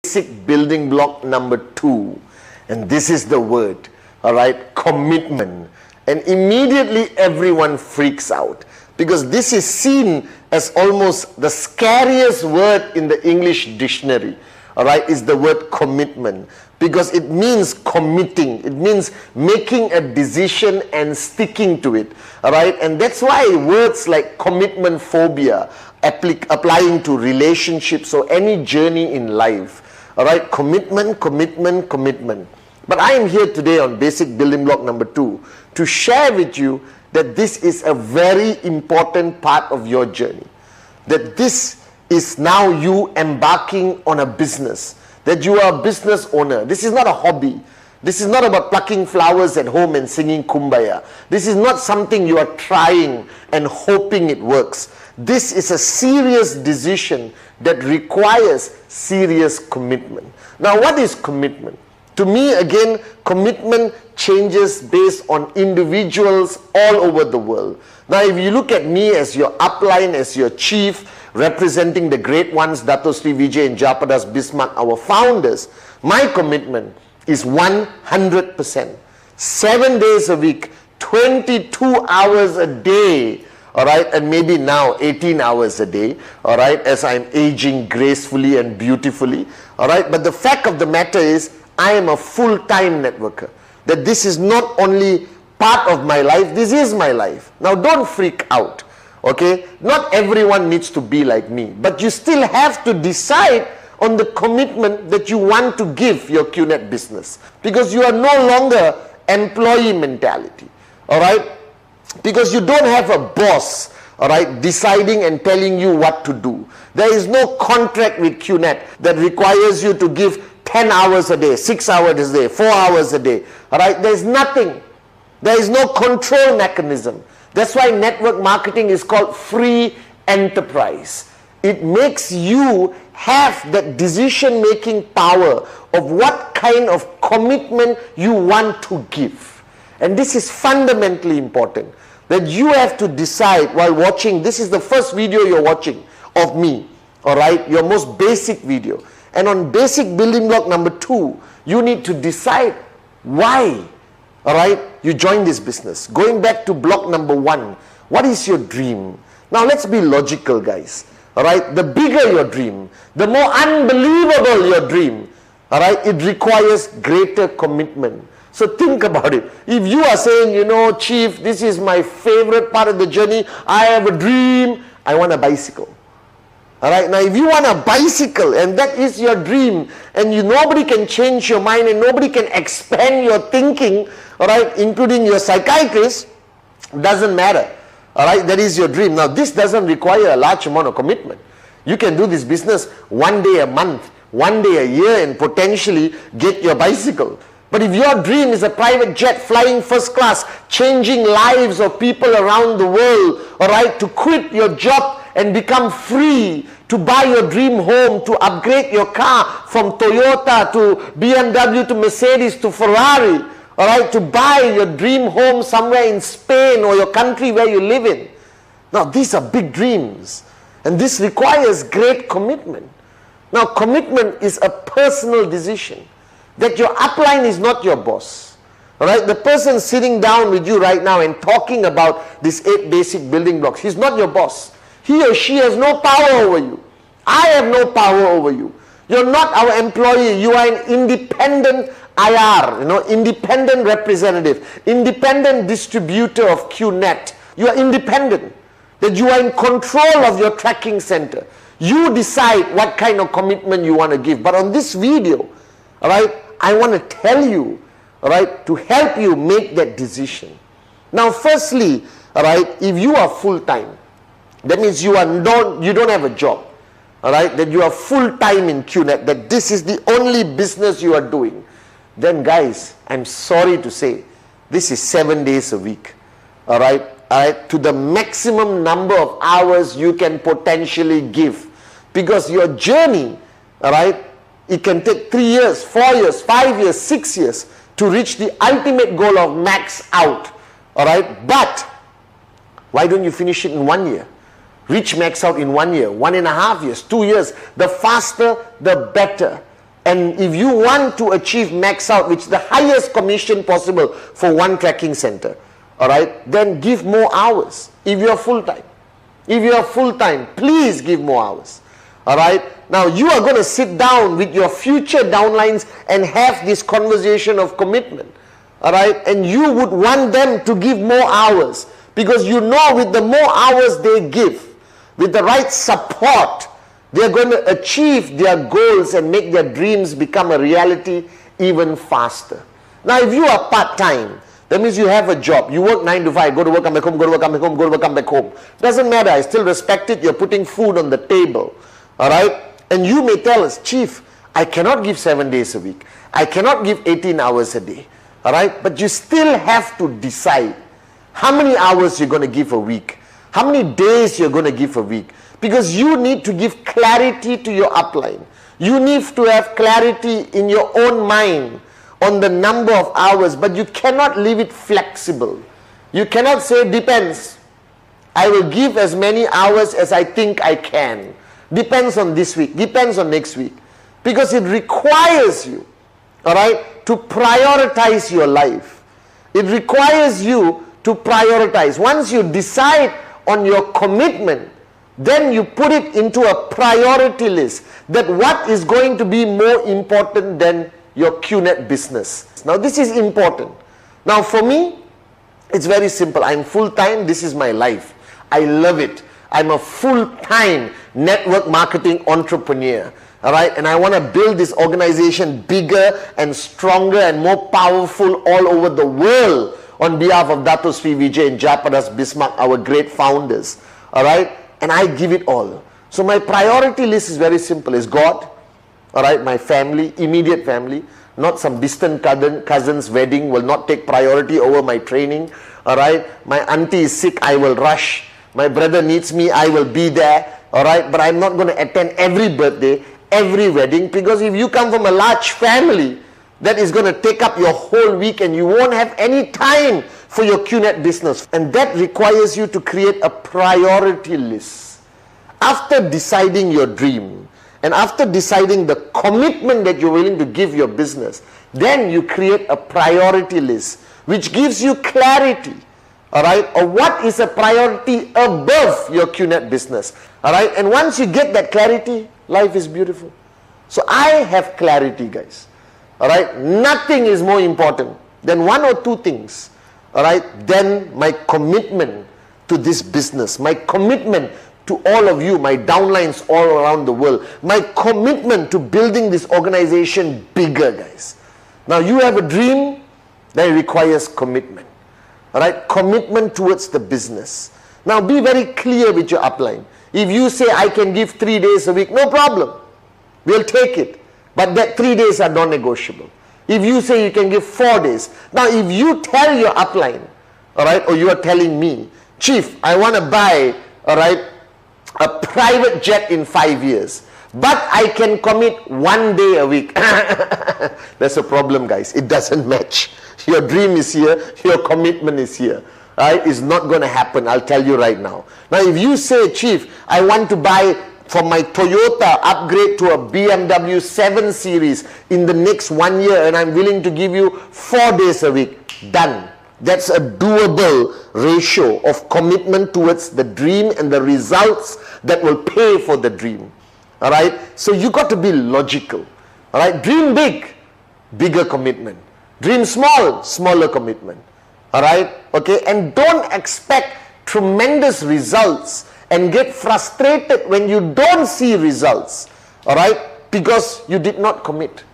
basic building block number 2, and this is the word, all right, commitment. And immediately everyone freaks out because this is seen as almost the scariest word in the English dictionary, all right, is the word commitment, because it means committing, it means making a decision and sticking to it, all right. And that's why words like commitment phobia applying to relationships or any journey in life, all right, commitment, commitment, commitment. But I am here today on basic building block number 2 to share with you that this is a very important part of your journey, that this is now you embarking on a business, that you are a business owner. This is not a hobby. This is not about plucking flowers at home and singing kumbaya. This is not something you are trying and hoping it works. This is a serious decision that requires serious commitment. Now, what is commitment? To me, again, commitment changes based on individuals all over the world. Now, if you look at me as your upline, as your chief, representing the great ones, Dato Sri Vijay and Japadas Bismarck, our founders, my commitment is 100%. 7 days a week, 22 hours a day, all right, and maybe now 18 hours a day, all right, as I'm aging gracefully and beautifully, all right. But the fact of the matter is, I am a full-time networker. That this is not only part of my life, this is my life. Now don't freak out, okay? Not everyone needs to be like me, but you still have to decide on the commitment that you want to give your QNet business, because you are no longer employee mentality, all right? Because you don't have a boss, all right, deciding and telling you what to do. There is no contract with QNet that requires you to give 10 hours a day, 6 hours a day, 4 hours a day, all right? There's nothing. There is no control mechanism. That's why network marketing is called free enterprise. It makes you have that decision-making power of what kind of commitment you want to give. And this is fundamentally important, that you have to decide while watching. This is the first video you're watching of me, all right? Your most basic video. And on basic building block number 2, you need to decide why, all right, you join this business. Going back to block number 1, what is your dream? Now let's be logical, guys, all right? The bigger your dream, the more unbelievable your dream, all right, it requires greater commitment. So think about it. If you are saying, you know, Chief, this is my favorite part of the journey, I have a dream, I want a bicycle. All right, now if you want a bicycle and that is your dream, and nobody can change your mind and nobody can expand your thinking, all right, including your psychiatrist, doesn't matter. All right, that is your dream. Now this doesn't require a large amount of commitment. You can do this business one day a month, one day a year, and potentially get your bicycle. But if your dream is a private jet flying first class, changing lives of people around the world, all right, to quit your job and become free, to buy your dream home, to upgrade your car from Toyota to BMW to Mercedes to Ferrari, all right, to buy your dream home somewhere in Spain or your country where you live in. Now these are big dreams, and this requires great commitment. Now commitment is a personal decision, that your upline is not your boss. All right, the person sitting down with you right now and talking about these 8 basic building blocks, he's not your boss. He or she has no power over you. I have no power over you. You're not our employee. You are an independent IR, independent representative, independent distributor of QNet. You are independent. That you are in control of your tracking center. You decide what kind of commitment you want to give. But on this video, all right, I want to tell you, all right, to help you make that decision. Now, firstly, all right, if you are full-time, that means you don't have a job, all right, that you are full-time in QNet, that this is the only business you are doing, then guys, I'm sorry to say, this is 7 days a week, all right, to the maximum number of hours you can potentially give, because your journey, all right, it can take 3 years, 4 years, 5 years, 6 years to reach the ultimate goal of max out, all right, but why don't you finish it in 1 year? Reach max out in 1 year, 1.5 years, 2 years. The faster, the better. And if you want to achieve max out, which is the highest commission possible for one tracking center, all right, then give more hours if you are full-time. If you are full-time, please give more hours. All right. Now you are going to sit down with your future downlines and have this conversation of commitment. All right. And you would want them to give more hours, because you know with the more hours they give, with the right support, they are going to achieve their goals and make their dreams become a reality even faster. Now if you are part-time, that means you have a job. You work 9 to 5, go to work, come back home, go to work, come back home, go to work, come back home. Doesn't matter. I still respect it. You're putting food on the table. All right? And you may tell us, Chief, I cannot give 7 days a week. I cannot give 18 hours a day. All right? But you still have to decide how many hours you're going to give a week. How many days you're going to give a week. Because you need to give clarity to your upline. You need to have clarity in your own mind on the number of hours, but you cannot leave it flexible. You cannot say depends. I will give as many hours as I think I can. Depends on this week, depends on next week. Because it requires you, all right, to prioritize your life. It requires you to prioritize. Once you decide on your commitment, then you put it into a priority list, that what is going to be more important than your QNet business. Now this is important. Now for me, it's very simple. I'm full-time. This is my life. I love it. I'm a full-time network marketing entrepreneur. All right. And I want to build this organization bigger and stronger and more powerful all over the world on behalf of Dato Sri Vijay and Japadas Bismarck, our great founders. All right. And I give it all. So my priority list is very simple. It's God. All right, my family, immediate family, not some distant cousin's wedding will not take priority over my training. All right, my auntie is sick, I will rush. My brother needs me, I will be there. All right, but I'm not going to attend every birthday, every wedding, because if you come from a large family, that is going to take up your whole week and you won't have any time for your QNet business. And that requires you to create a priority list. After deciding your dream, and after deciding the commitment that you're willing to give your business, then you create a priority list which gives you clarity, all right, of what is a priority above your QNet business, all right. And once you get that clarity, life is beautiful. So I have clarity, guys, all right. Nothing is more important than one or two things, all right, than my commitment to this business, my commitment to all of you, my downlines all around the world, my commitment to building this organization bigger, guys. Now you have a dream that requires commitment, all right, commitment towards the business. Now be very clear with your upline. If you say I can give 3 days a week, no problem, we'll take it, but that 3 days are non-negotiable. If you say you can give 4 days, now if you tell your upline, all right, or you are telling me, Chief, I want to buy, all right, a private jet in 5 years, but I can commit 1 day a week. That's a problem, guys. It doesn't match. Your dream is here, your commitment is here. Right? It's not going to happen, I'll tell you right now. Now if you say, Chief, I want to buy from my Toyota, upgrade to a BMW 7 Series in the next 1 year, and I'm willing to give you 4 days a week, done. That's a doable ratio of commitment towards the dream and the results that will pay for the dream. All right. So you got to be logical. All right. Dream big, bigger commitment. Dream small, smaller commitment. All right. Okay. And don't expect tremendous results and get frustrated when you don't see results. All right. Because you did not commit.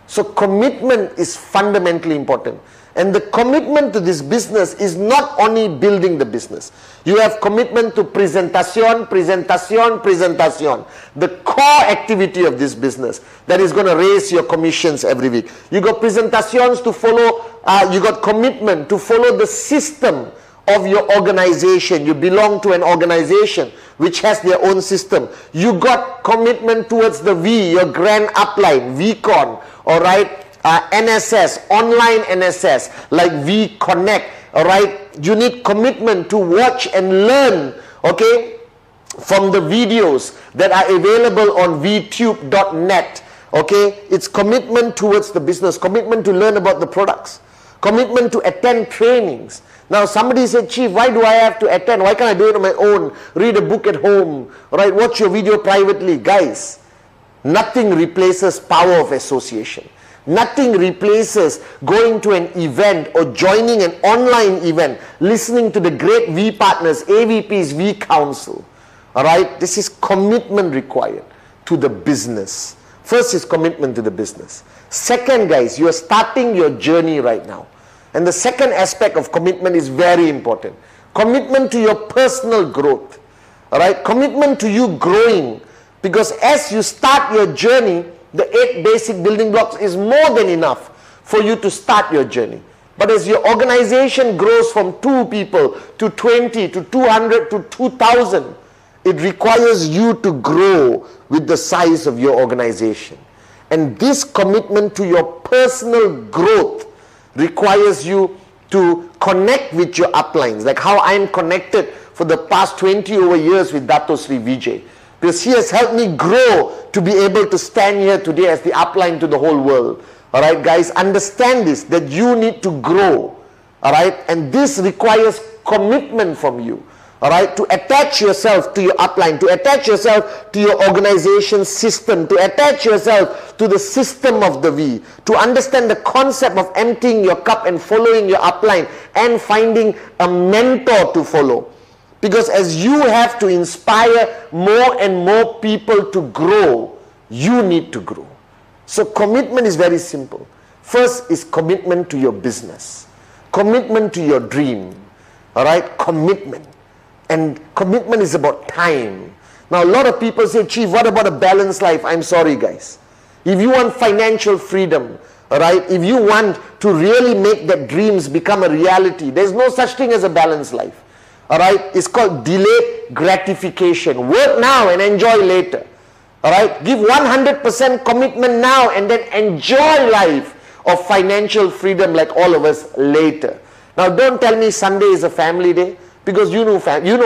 So commitment is fundamentally important. And the commitment to this business is not only building the business. You have commitment to presentation, presentation, presentation. The core activity of this business that is going to raise your commissions every week. You got presentations to follow, you got commitment to follow the system of your organization. You belong to an organization which has their own system. You got commitment towards the V, your grand upline, VCon, all right? NSS, online NSS, like V Connect, all right? You need commitment to watch and learn, okay, from the videos that are available on vtube.net, Okay, it's commitment towards the business, commitment to learn about the products, commitment to attend trainings. Now somebody said, Chief, why do I have to attend? Why can't I do it on my own? Read a book at home, right? Watch your video privately. Guys, nothing replaces power of association. Nothing replaces going to an event or joining an online event, listening to the great V partners, AVPs, V council. All right, this is commitment required to the business. First is commitment to the business. Second, guys, you are starting your journey right now. And the second aspect of commitment is very important. Commitment to your personal growth. All right, commitment to you growing. Because as you start your journey, the 8 basic building blocks is more than enough for you to start your journey. But as your organization grows from 2 people to 20 to 200 to 2,000, it requires you to grow with the size of your organization. And this commitment to your personal growth requires you to connect with your uplines, like how I am connected for the past 20 over years with Dato Sri Vijay. Because he has helped me grow to be able to stand here today as the upline to the whole world. Alright guys, understand this, that you need to grow. Alright, and this requires commitment from you. Alright, to attach yourself to your upline, to attach yourself to your organization system, to attach yourself to the system of the V, to understand the concept of emptying your cup and following your upline and finding a mentor to follow. Because as you have to inspire more and more people to grow, you need to grow. So commitment is very simple. First is commitment to your business, commitment to your dream. Alright, commitment. And commitment is about time. Now a lot of people say, Chief, what about a balanced life? I'm sorry guys. If you want financial freedom, alright, if you want to really make that dreams become a reality, there's no such thing as a balanced life. Alright, it's called delayed gratification. Work now and enjoy later. Alright, give 100% commitment now and then enjoy life of financial freedom like all of us later. Now don't tell me Sunday is a family day. Because you know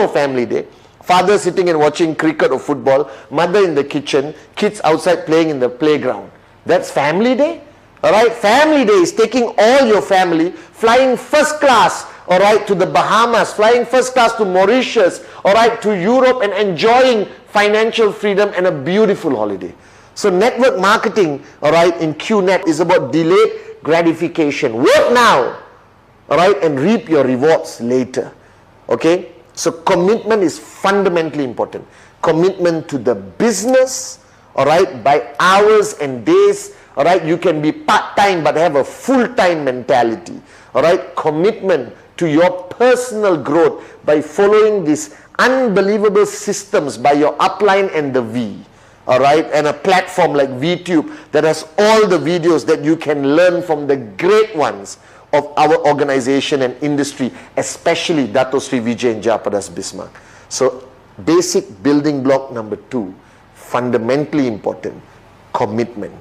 family day. Father sitting and watching cricket or football, mother in the kitchen, kids outside playing in the playground. That's family day? Alright, family day is taking all your family, flying first class, alright, to the Bahamas, flying first class to Mauritius, alright, to Europe and enjoying financial freedom and a beautiful holiday. So network marketing, alright, in QNet is about delayed gratification. Work now, alright, and reap your rewards later. Okay, so commitment is fundamentally important. Commitment to the business, all right, by hours and days, all right. You can be part-time but have a full-time mentality, all right. Commitment to your personal growth by following these unbelievable systems by your upline and the V, all right, and a platform like VTube that has all the videos that you can learn from the great ones of our organization and industry, especially Dato Sri Vijay and Jayaprakash Bismarck. So basic building block number 2, fundamentally important, commitment.